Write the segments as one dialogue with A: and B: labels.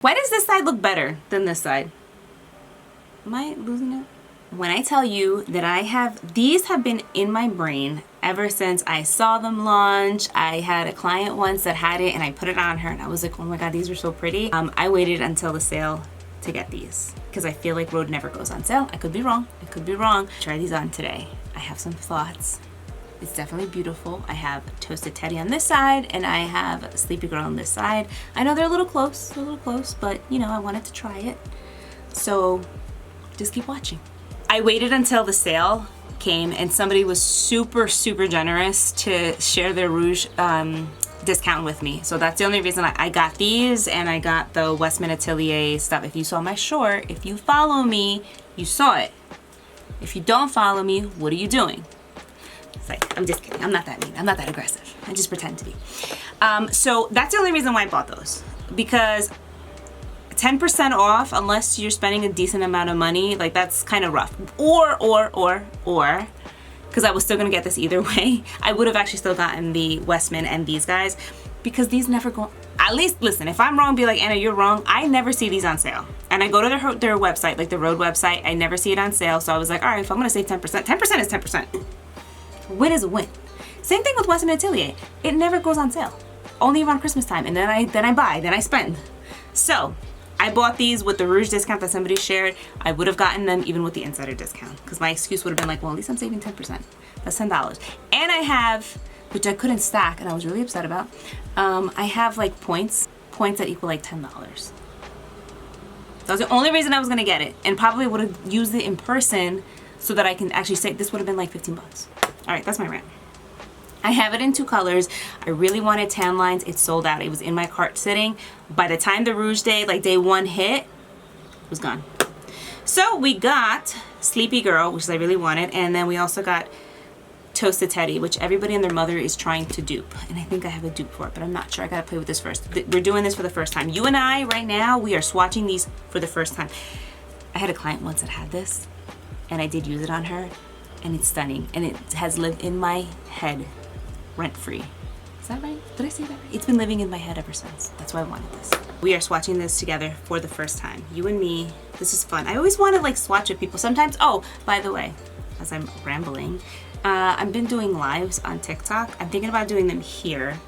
A: Why does this side look better than this side? Am I losing it? When I tell you that these have been in my brain ever since I saw them launch. I had a client once that had it and I put it on her and I was like, oh my God, these are so pretty. I waited until the sale to get these because I feel like Rhode never goes on sale. I could be wrong. I could be wrong. Try these on today. I have some thoughts. It's definitely beautiful. I have Toasted Teddy on this side and I have Sleepy Girl on this side. I know they're a little close, but you know, I wanted to try it. So just keep watching. I waited until the sale came and somebody was super generous to share their Rouge discount with me. So that's the only reason I got these, and I got the Westman Atelier stuff. If you saw my short, if you follow me, you saw it. If you don't follow me, what are you doing? It's like, I'm just kidding. I'm not that mean. I'm not that aggressive. I just pretend to be. So that's the only reason why I bought those, because 10% off, unless you're spending a decent amount of money, like that's kind of rough. Or, because I was still gonna get this either way, I would have actually still gotten the Westman and these guys, because these never go, at least, listen, if I'm wrong, be like, Anna, you're wrong. I never see these on sale. And I go to their website, like the Rhode website, I never see it on sale. So I was like, all right, if I'm gonna save 10%, 10% is 10%. Win is a win. Same thing with Westman Atelier. It never goes on sale. Only around Christmas time, and then I buy, then I spend. So I bought these with the Rouge discount that somebody shared. I would have gotten them even with the insider discount, because my excuse would have been like, well, at least I'm saving 10%. That's $10. And I have, which I couldn't stack and I was really upset about, I have like points that equal like $10. That was the only reason I was gonna get it, and probably would have used it in person so that I can actually say this would have been like 15 bucks. All right, that's my rant. I have it in 2 colors. I really wanted tan lines. It sold out. It was in my cart sitting. By the time the Rouge day, like day 1 hit, it was gone. So we got Sleepy Girl, which I really wanted, and then we also got Toasted Teddy, which everybody and their mother is trying to dupe. And I think I have a dupe for it, but I'm not sure. I gotta play with this first. We're doing this for the first time. You and I, right now, we are swatching these for the first time. I had a client once that had this, and I did use it on her, and it's stunning. And it has lived in my head rent-free. Is that right? Did I say that right? It's been living in my head ever since. That's why I wanted this. We are swatching this together for the first time. You and me. This is fun. I always want to like swatch with people. Sometimes, oh, by the way, as I'm rambling, I've been doing lives on TikTok. I'm thinking about doing them here.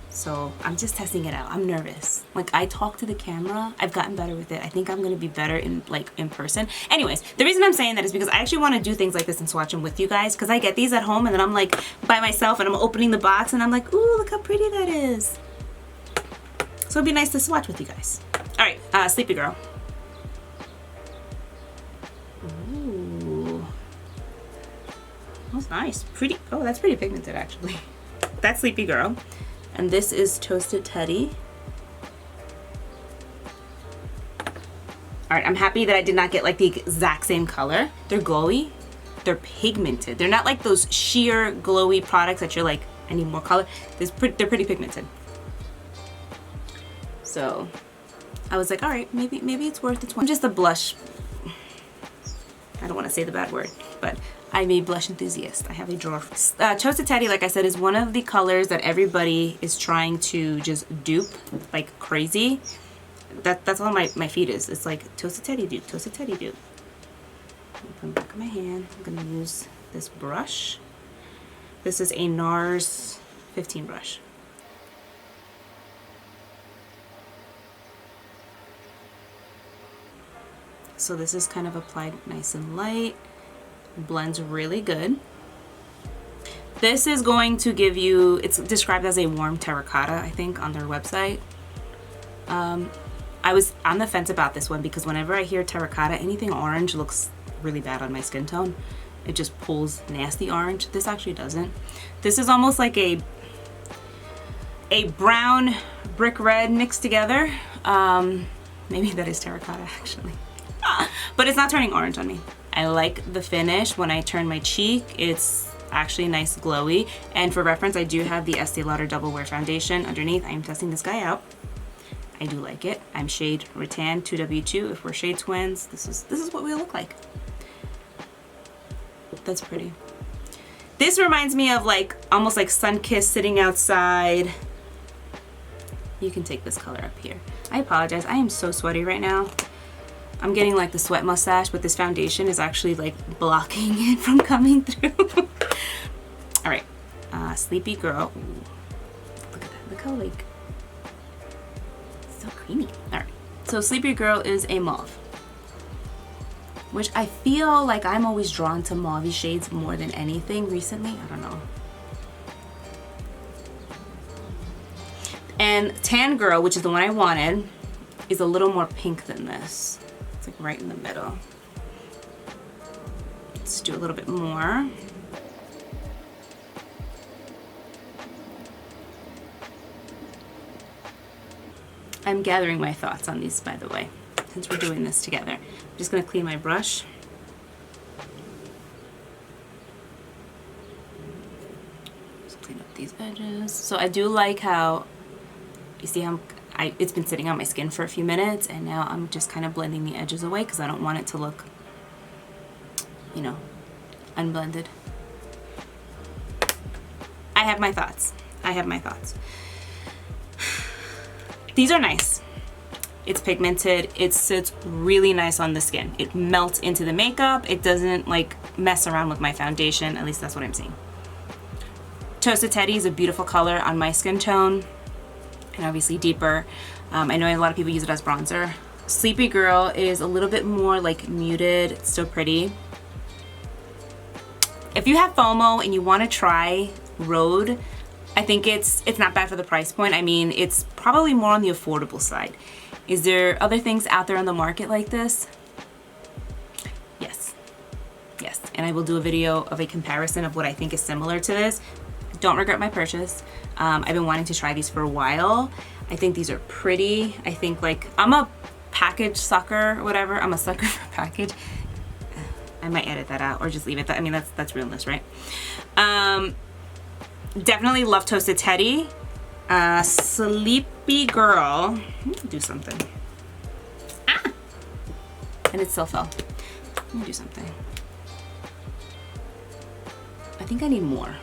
A: So I'm just testing it out. I'm nervous. Like, I talk to the camera. I've gotten better with it. I think I'm gonna be better in person. Anyways, the reason I'm saying that is because I actually want to do things like this and swatch them with you guys, because I get these at home and then I'm like by myself and I'm opening the box and I'm like, ooh, look how pretty that is. So it'd be nice to swatch with you guys. All right, Sleepy Girl. Ooh, that's nice. Pretty. Oh, that's pretty pigmented actually. That's Sleepy Girl. And this is Toasted Teddy. All right, I'm happy that I did not get like the exact same color. They're glowy, they're pigmented. They're not like those sheer glowy products that you're like, I need more color. They're pretty pigmented. So I was like, all right, maybe it's worth it. I'm just a blush, I don't want to say the bad word, but I'm a blush enthusiast. I have a drawer. Toasted Teddy, like I said, is one of the colors that everybody is trying to just dupe like crazy. That's all my feed is. It's like Toasted Teddy dupe, Toasted Teddy dupe. Put them back in my hand. I'm gonna use this brush. This is a NARS 15 brush. So this is kind of applied nice and light. Blends really good. This is going to give you, it's described as a warm terracotta, I think, on their website. I was on the fence about this one because whenever I hear terracotta, anything orange looks really bad on my skin tone. It just pulls nasty orange. This actually doesn't. This is almost like a brown brick red mixed together. Maybe that is terracotta actually. But it's not turning orange on me. I like the finish. When I turn my cheek, it's actually nice glowy. And for reference, I do have the Estee Lauder Double Wear Foundation underneath. I'm testing this guy out. I do like it. I'm shade Rattan 2W2. If we're shade twins, this is what we look like. That's pretty. This reminds me of like almost like Sunkissed sitting outside. You can take this color up here. I apologize. I am so sweaty right now. I'm getting like the sweat mustache, but this foundation is actually like blocking it from coming through. All right, Sleepy Girl. Ooh. Look at that. Look how like so creamy. All right, so Sleepy Girl is a mauve, which I feel like I'm always drawn to mauve shades more than anything recently. I don't know. And Tan Girl, which is the one I wanted, is a little more pink than this. It's like right in the middle. Let's do a little bit more. I'm gathering my thoughts on these, by the way, since we're doing this together. I'm just gonna clean my brush. Just clean up these edges. So I do like how, you see how it's been sitting on my skin for a few minutes, and now I'm just kind of blending the edges away because I don't want it to look, you know, unblended. I have my thoughts. I have my thoughts. These are nice. It's pigmented. It sits really nice on the skin. It melts into the makeup. It doesn't like mess around with my foundation. At least that's what I'm seeing. Toasted Teddy is a beautiful color on my skin tone, and obviously deeper. I know a lot of people use it as bronzer. Sleepy Girl is a little bit more like muted. It's still pretty. If you have FOMO and you want to try Rhode, I think it's not bad for the price point. I mean, it's probably more on the affordable side. Is there other things out there on the market like this? Yes. Yes. And I will do a video of a comparison of what I think is similar to this. Don't regret my purchase. I've been wanting to try these for a while. I think these are pretty. I think like, I'm a package sucker or whatever. I'm a sucker for package. I might edit that out or just leave it. I mean, that's realness, right? Definitely love Toasted Teddy. Sleepy Girl. Let me do something. Ah! And it still fell. Let me do something. I think I need more.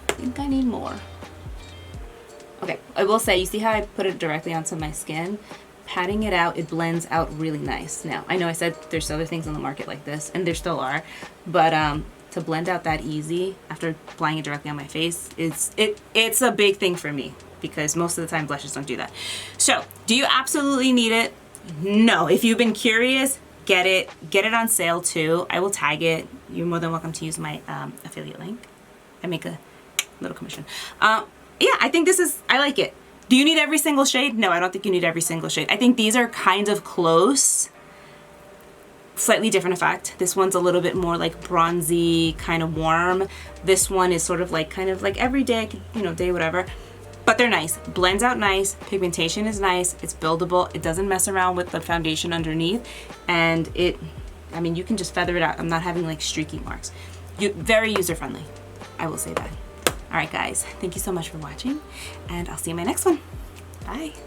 A: I think I need more. Okay, I will say, you see how I put it directly onto my skin? Patting it out, it blends out really nice. Now, I know I said there's other things on the market like this, and there still are, but to blend out that easy after applying it directly on my face, it's a big thing for me because most of the time blushes don't do that. So, do you absolutely need it? No. If you've been curious, get it. Get it on sale too. I will tag it. You're more than welcome to use my affiliate link. I make a little commission. Yeah, I think I like it. Do you need every single shade? No, I don't think you need every single shade. I think these are kind of close. Slightly different effect. This one's a little bit more like bronzy, kind of warm. This one is sort of like kind of like everyday, you know, day whatever. But they're nice. Blends out nice. Pigmentation is nice. It's buildable. It doesn't mess around with the foundation underneath. And I mean, you can just feather it out. I'm not having like streaky marks. Very user friendly. I will say that. All right, guys. Thank you so much for watching, and I'll see you in my next one. Bye.